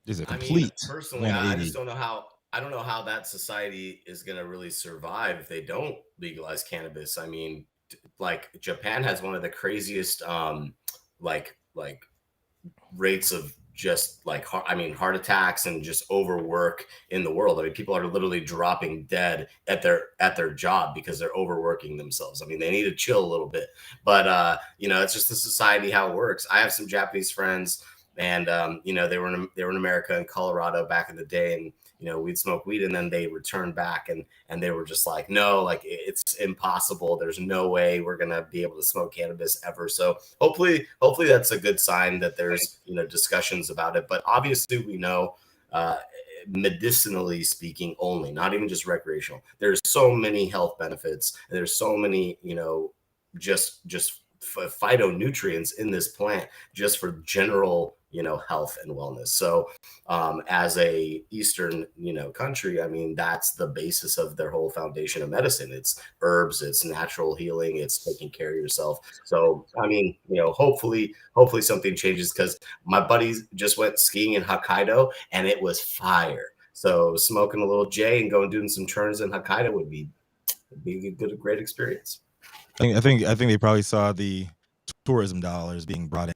Is a complete personally, I just don't know how. I don't know how that society is going to really survive if they don't legalize cannabis. I mean, like Japan has one of the craziest, like rates of just heart attacks and just overwork in the world. I mean, people are literally dropping dead at their job because they're overworking themselves. I mean, they need to chill a little bit, but it's just the society, how it works. I have some Japanese friends. And, they were in America and Colorado back in the day, and, we'd smoke weed, and then they returned back and they were just like, no, like it's impossible. There's no way we're going to be able to smoke cannabis ever. So hopefully that's a good sign that there's, discussions about it. But obviously we know, medicinally speaking only, not even just recreational. There's so many health benefits, and there's so many, just phytonutrients in this plant just for general health and wellness. So as a Eastern country, I mean, that's the basis of their whole foundation of medicine. It's herbs, it's natural healing, it's taking care of yourself. So I mean, hopefully something changes, because my buddies just went skiing in Hokkaido and it was fire. So smoking a little J and going doing some turns in Hokkaido would be a great experience. I think they probably saw the tourism dollars being brought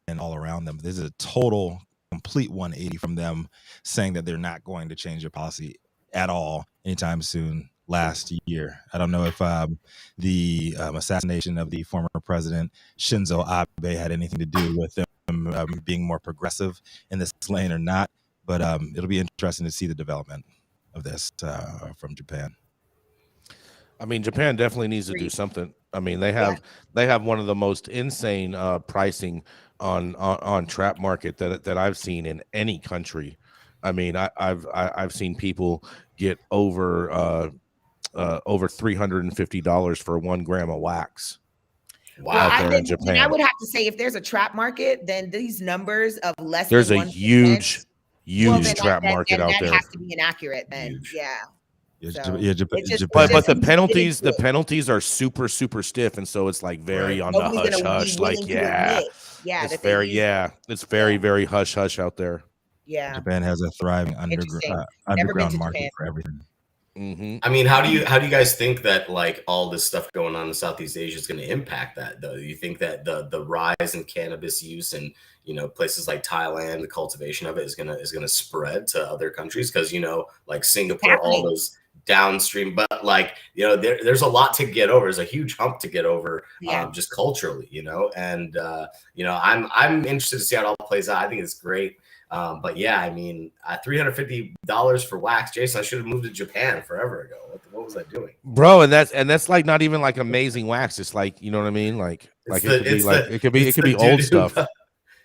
in all around them. This is a total, complete 180 from them, saying that they're not going to change their policy at all anytime soon. Last year, I don't know if the assassination of the former president Shinzo Abe had anything to do with them being more progressive in this lane or not, but it'll be interesting to see the development of this from Japan. I mean, Japan definitely needs to do something. I mean, they have one of the most insane pricing on trap market that I've seen in any country. I mean, I've seen people get over $350 for 1 gram of wax. Well, out there in Japan. I would have to say, if there's a trap market, then these numbers of less there's than a 1%, huge trap market out there. That has to be inaccurate then. Huge. Yeah. So Japan. But the penalties are super stiff, and so it's like very on the hush hush. Like it's very hush hush out there. Yeah, Japan has a thriving underground market for everything. Mm-hmm. I mean, how do you guys think that like all this stuff going on in Southeast Asia is going to impact that though? You think that the rise in cannabis use and places like Thailand, the cultivation of it is gonna spread to other countries? Because like Singapore, all those downstream, but like there's a lot to get over. There's a huge hump to get over, just culturally, and I'm interested to see how it all plays out. I think it's great. But yeah, I mean, $350 for wax, Jason. I should have moved to Japan forever ago. What was I doing, bro? And that's like not even like amazing wax. It's like, you know what I mean? It could be old stuff.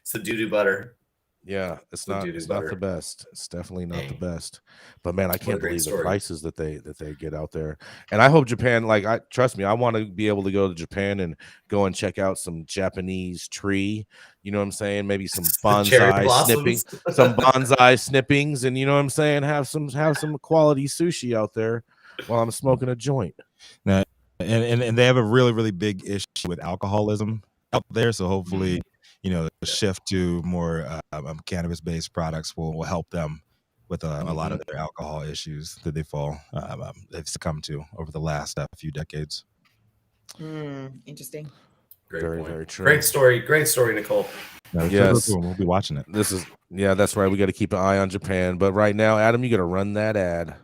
It's the doo-doo butter. Yeah, it's not the best. It's definitely not the best. But man, I can't believe the prices that they get out there. And I hope Japan, trust me, I want to be able to go to Japan and go and check out some Japanese tree. You know what I'm saying? Maybe some bonsai snippings, and you know what I'm saying? Have some quality sushi out there while I'm smoking a joint. Now, and they have a really, really big issue with alcoholism out there. So hopefully, the shift to more cannabis-based products will help them with a lot of their alcohol issues that they've succumbed to over the last few decades. Interesting. Very true. Great story, Nicole. Yes, we'll be watching it. That's right. We got to keep an eye on Japan. But right now, Adam, you got to run that ad.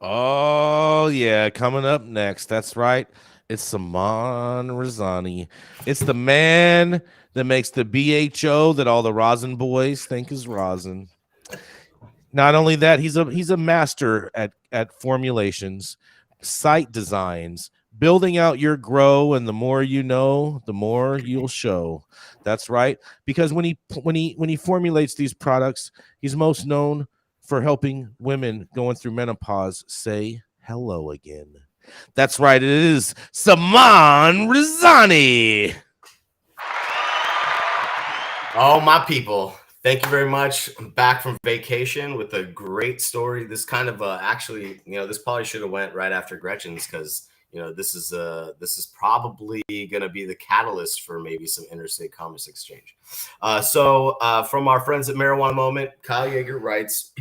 Oh, yeah. Coming up next. That's right. It's Saman Razani. It's the man that makes the BHO that all the rosin boys think is rosin. Not only that, he's a master at formulations, site designs, building out your grow, and the more you know, the more you'll show. That's right. Because when he formulates these products, he's most known for helping women going through menopause say hello again. That's right. It is Saman Razani. Oh, my people. Thank you very much. I'm back from vacation with a great story. This kind of actually, this probably should have went right after Gretchen's, because this is probably going to be the catalyst for maybe some interstate commerce exchange. So from our friends at Marijuana Moment, Kyle Yeager writes,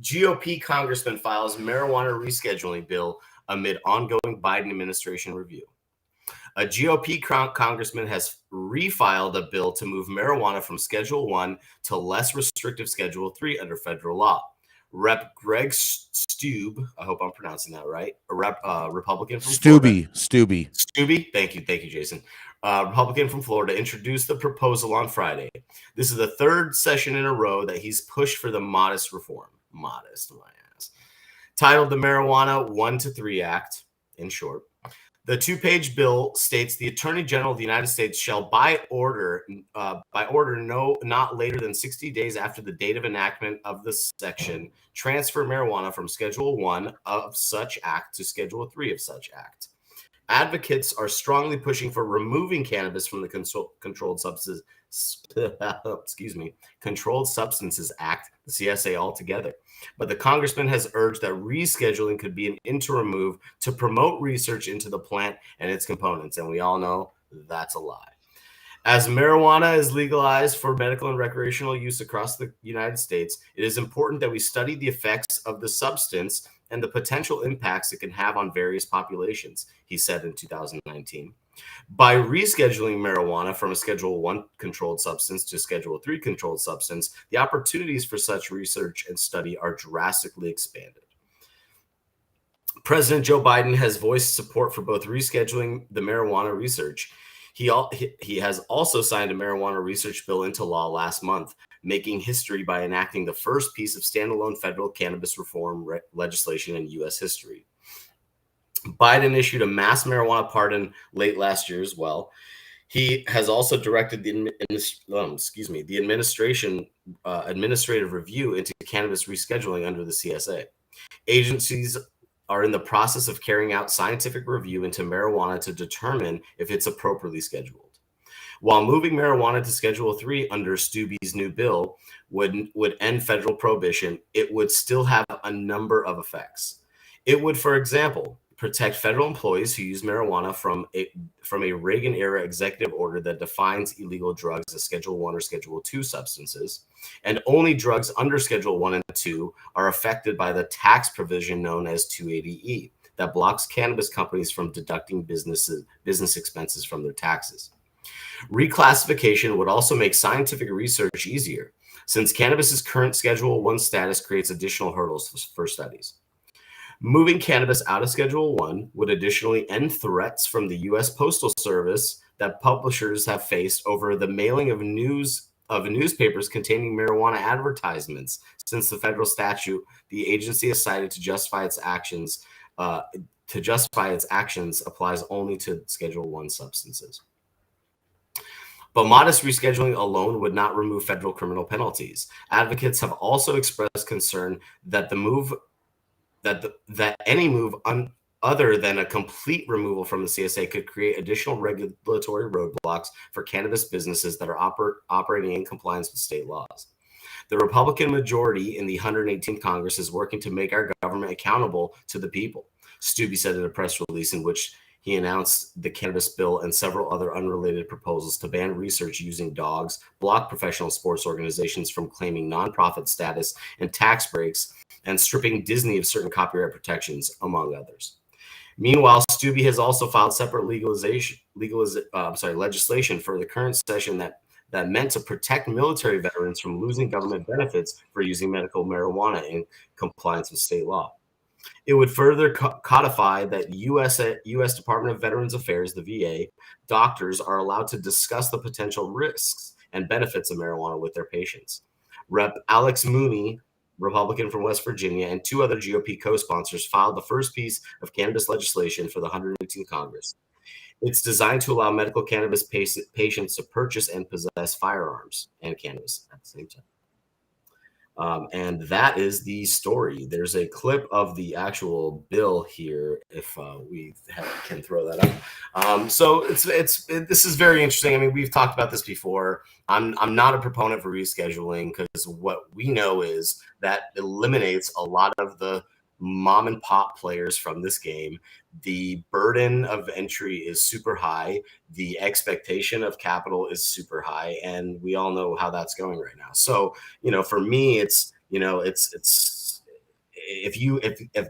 GOP congressman files marijuana rescheduling bill amid ongoing Biden administration review. A GOP congressman has refiled a bill to move marijuana from Schedule 1 to less restrictive Schedule 3 under federal law. Rep. Greg Steube, I hope I'm pronouncing that right, a Republican from Florida. Steube, thank you, Jason. Republican from Florida introduced the proposal on Friday. This is the third session in a row that he's pushed for the modest reform. Modest, my ass. Titled the Marijuana 1 to 3 Act, in short. The 2-page bill states the Attorney General of the United States shall, by order, not later than 60 days after the date of enactment of the section, transfer marijuana from Schedule 1 of such act to Schedule 3 of such act. Advocates are strongly pushing for removing cannabis from the Controlled Substances Act, the CSA, altogether. But the congressman has urged that rescheduling could be an interim move to promote research into the plant and its components. And we all know that's a lie. As marijuana is legalized for medical and recreational use across the United States, it is important that we study the effects of the substance and the potential impacts it can have on various populations, he said in 2019. By rescheduling marijuana from a Schedule 1 controlled substance to Schedule 3 controlled substance, the opportunities for such research and study are drastically expanded. President Joe Biden has voiced support for both rescheduling the marijuana research. He has also signed a marijuana research bill into law last month, making history by enacting the first piece of standalone federal cannabis reform legislation in U.S. history. Biden issued a mass marijuana pardon late last year as well. He has also directed the administrative review into cannabis rescheduling under the CSA. Agencies are in the process of carrying out scientific review into marijuana to determine if it's appropriately scheduled. While moving marijuana to Schedule 3 under Stubbe's new bill would end federal prohibition, it would still have a number of effects. It would, for example, protect federal employees who use marijuana from a Reagan-era executive order that defines illegal drugs as Schedule 1 or Schedule 2 substances, and only drugs under Schedule 1 and 2 are affected by the tax provision known as 280E that blocks cannabis companies from deducting business expenses from their taxes. Reclassification would also make scientific research easier, since cannabis's current Schedule 1 status creates additional hurdles for studies. Moving cannabis out of Schedule 1 would additionally end threats from the U.S. Postal Service that publishers have faced over the mailing of newspapers containing marijuana advertisements. Since the federal statute, the agency has cited to justify its actions applies only to Schedule 1 substances. But modest rescheduling alone would not remove federal criminal penalties. Advocates have also expressed concern that any move other than a complete removal from the CSA could create additional regulatory roadblocks for cannabis businesses that are operating in compliance with state laws. The Republican majority in the 118th Congress is working to make our government accountable to the people, Stubbe said in a press release in which he announced the cannabis bill and several other unrelated proposals to ban research using dogs, block professional sports organizations from claiming nonprofit status and tax breaks, and stripping Disney of certain copyright protections, among others. Meanwhile, Stubbe has also filed separate legislation for the current session that meant to protect military veterans from losing government benefits for using medical marijuana in compliance with state law. It would further codify that U.S. Department of Veterans Affairs, the VA, doctors are allowed to discuss the potential risks and benefits of marijuana with their patients. Rep. Alex Mooney, Republican from West Virginia, and two other GOP co-sponsors filed the first piece of cannabis legislation for the 118th Congress. It's designed to allow medical cannabis patients to purchase and possess firearms and cannabis at the same time. And that is the story. There's a clip of the actual bill here, if we can throw that up. So this is very interesting. I mean, we've talked about this before. I'm not a proponent for rescheduling because what we know is that eliminates a lot of the mom and pop players from this game. The burden of entry is super high. The expectation of capital is super high, and we all know how that's going right now. So, for me, it's if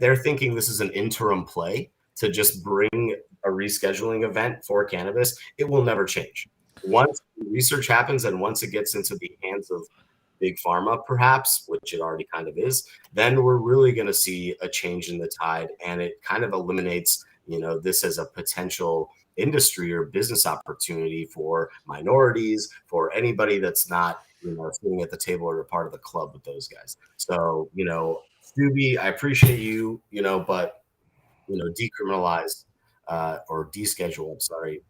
they're thinking this is an interim play to just bring a rescheduling event for cannabis, it will never change. Once research happens and once it gets into the hands of big pharma, perhaps, which it already kind of is, then we're really going to see a change in the tide, and it kind of eliminates, this as a potential industry or business opportunity for minorities, for anybody that's not, sitting at the table or a part of the club with those guys. So, Stubbe, I appreciate you, but, decriminalize or deschedule,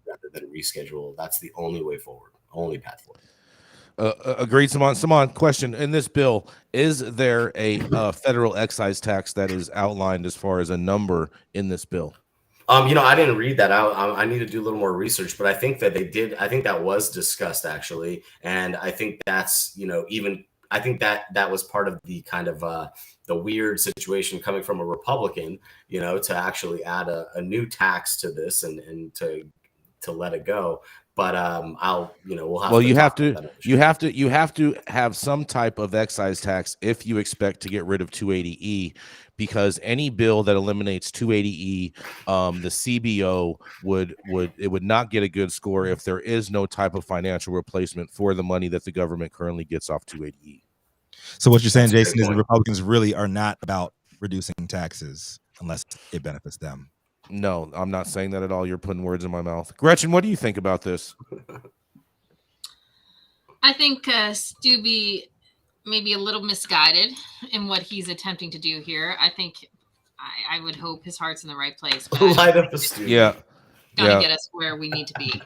rather than reschedule. That's the only way forward, only path forward. Agreed, Saman. Question: in this bill, is there a federal excise tax that is outlined as far as a number in this bill? I didn't read that out. I need to do a little more research, but I think that they did. I think that was discussed actually, and I think that's I think that was part of the kind of the weird situation coming from a Republican, to actually add a new tax to this and to let it go. But we'll have. Well, to you have talk to have some type of excise tax if you expect to get rid of 280E, because any bill that eliminates 280E, the CBO would not get a good score if there is no type of financial replacement for the money that the government currently gets off 280E. So what you're saying, Jason, is the Republicans really are not about reducing taxes unless it benefits them. No, I'm not saying that at all. You're putting words in my mouth. Gretchen, what do you think about this? I think Stubby may be a little misguided in what he's attempting to do here. I think I would hope his heart's in the right place. Light up the Stubby. Yeah. Gonna get us where we need to be.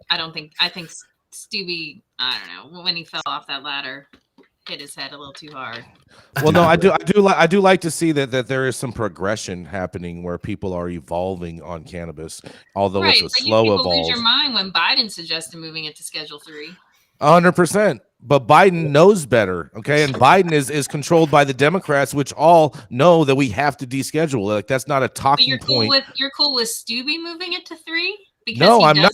I think Stubby, I don't know, when he fell off that ladder, hit his head a little too hard. Well, no, I do like to see that there is some progression happening where people are evolving on cannabis, although it's a slow evolve. Lose your mind when Biden suggested moving it to Schedule 3. 100%. But Biden knows better, okay? And Biden is controlled by the Democrats, which all know that we have to deschedule. Like, that's not a talking point. You're cool with Stubby moving it to 3? No, I'm not.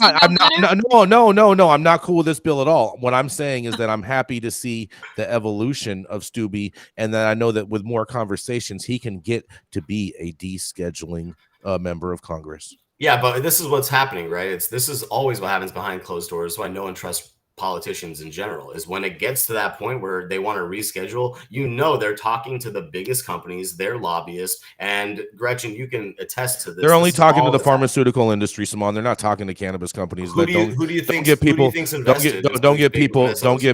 No, I'm not cool with this bill at all. What I'm saying is that I'm happy to see the evolution of Stubby, and that I know that with more conversations, he can get to be a descheduling member of Congress. Yeah, but this is what's happening, right? This is always what happens behind closed doors. Why no one trusts politicians in general is when it gets to that point where they want to reschedule, they're talking to the biggest companies, their lobbyists, and Gretchen, you can attest to this. They're only talking to the pharmaceutical industry, Simon. They're not talking to cannabis companies. Who do you think don't get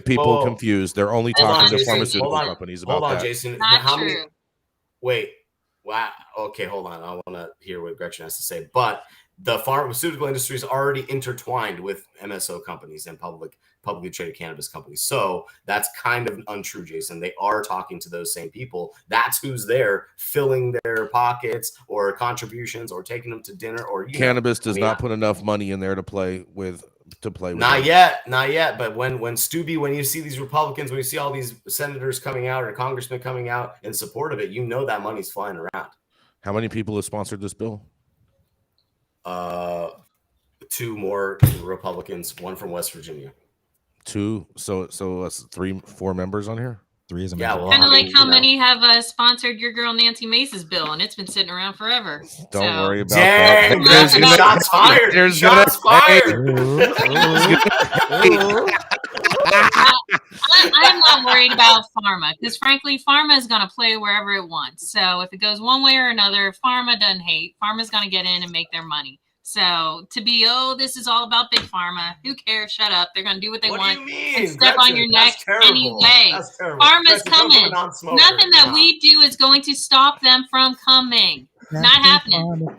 people confused. They're only talking to pharmaceutical companies about that. Hold on, Jason. Wait. Wow. Okay, hold on. I want to hear what Gretchen has to say. But the pharmaceutical industry is already intertwined with MSO companies and publicly traded cannabis companies. So that's kind of untrue, Jason. They are talking to those same people. That's who's there filling their pockets or contributions or taking them to dinner or cannabis does not put enough money in there to play with. Not yet. But when Stubby, when you see these Republicans, when you see all these senators coming out or congressmen coming out in support of it, that money's flying around. How many people have sponsored this bill? 2 more Republicans, 1 from West Virginia. 2, so that's 3-4 members on here. 3 is a member. Kind of like how many have sponsored your girl Nancy Mace's bill, and it's been sitting around forever. Don't worry about that. Shots fired. There's shots fired. I'm not worried about pharma because, frankly, pharma is going to play wherever it wants. So if it goes one way or another, pharma doesn't hate. Pharma's going to get in and make their money. So to be, this is all about big pharma. Who cares? Shut up. They're going to do what they want. Do you mean? And step on your neck anyway. Pharma's coming. Nothing that we do is going to stop them from coming. Not happening.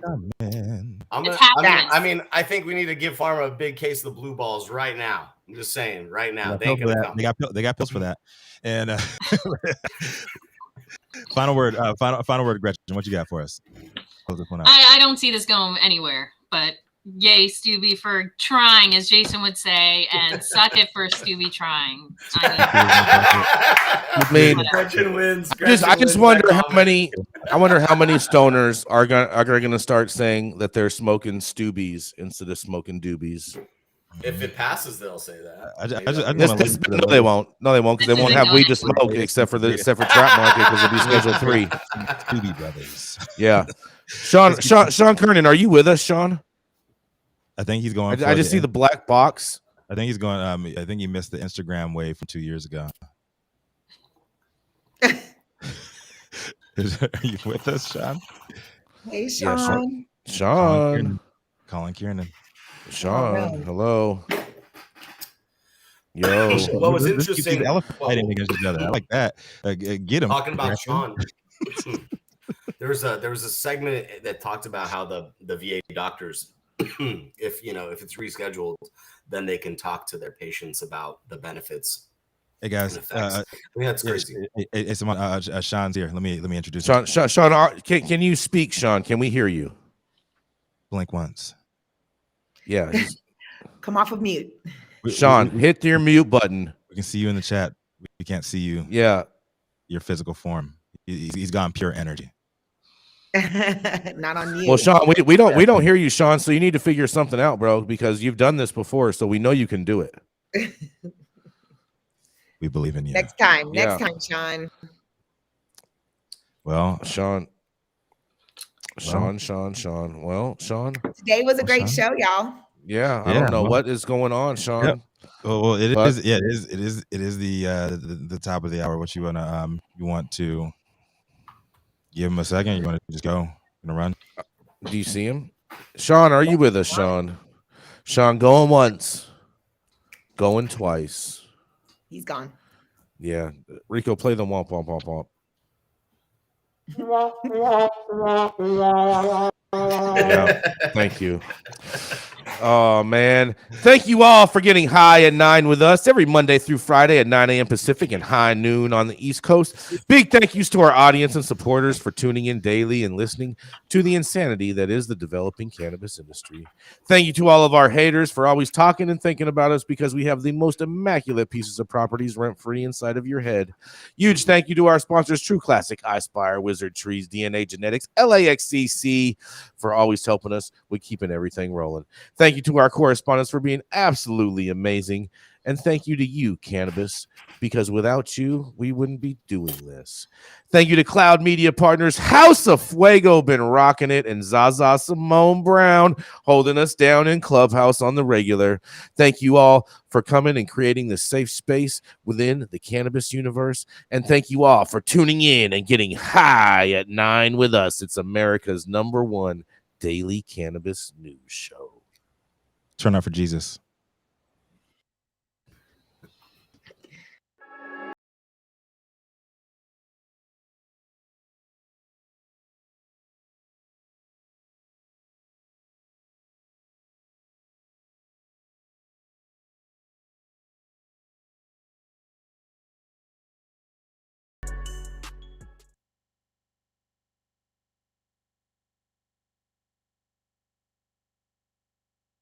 It's happening. I think we need to give pharma a big case of the blue balls right now. I'm just saying, right now. They got pills for that. And final word, Gretchen. What you got for us? Close this one out. I don't see this going anywhere. But yay, Stubby, for trying, as Jason would say, and suck it for Stubby trying. Gretchen wins. I just wonder how many stoners are going to start saying that they're smoking Stubbies instead of smoking doobies. If it passes, they'll say that. No, they won't. No, they won't, because they won't have weed to smoke except for trap market, because it'll be Schedule 3. Stubby brothers. Yeah. Sean Kiernan, are you with us, Sean? I think he's going. I just see the black box. I think he's going. I think he missed the Instagram wave from 2 years ago. Are you with us, Sean? Hey, Sean. Yeah, Sean. Colin Kiernan. Sean, hello. Yo. What was interesting? Fighting against each other. I like that. Get him. Talking about Sean. There was a segment that talked about how the VA doctors, if it's rescheduled, then they can talk to their patients about the benefits. Hey guys, that's crazy. Hey, Sean's here. Let me introduce Sean. Sean, can you speak, Sean? Can we hear you? Blink once. Yeah. Come off of mute. Sean, hit your mute button. We can see you in the chat. We can't see you. Yeah. Your physical form. He's gone pure energy. Not on you. Well, Sean, we don't hear you, Sean. So you need to figure something out, bro, because you've done this before, so we know you can do it. We believe in you. Next time, Sean. Well, Sean. Well, Sean. Today was a great show, y'all. Yeah, I don't know what is going on, Sean. Yep. Well, it is the top of the hour. What you want to give him a second? You want to just go and run? Do you see him? Sean, are you with us, Sean? Sean, going once, going twice. He's gone. Yeah. Rico, play the womp womp womp womp. Yeah, thank you. Oh man, thank you all for getting high at 9 with us every Monday through Friday at 9 a.m. Pacific and high noon on the East Coast. Big thank yous to our audience and supporters for tuning in daily and listening to the insanity that is the developing cannabis industry. Thank you to all of our haters for always talking and thinking about us, because we have the most immaculate pieces of properties rent-free inside of your head. Huge thank you to our sponsors, True Classic, iSpire, Wizard Trees, DNA Genetics, LAXCC, for always helping us with keeping everything rolling. Thank you to our correspondents for being absolutely amazing. And thank you to you, Cannabis, because without you, we wouldn't be doing this. Thank you to Cloud Media Partners, House of Fuego, been rocking it, and Zaza Simone Brown holding us down in Clubhouse on the regular. Thank you all for coming and creating this safe space within the cannabis universe. And thank you all for tuning in and getting high at 9 with us. It's America's #1 daily cannabis news show. Turn out for Jesus.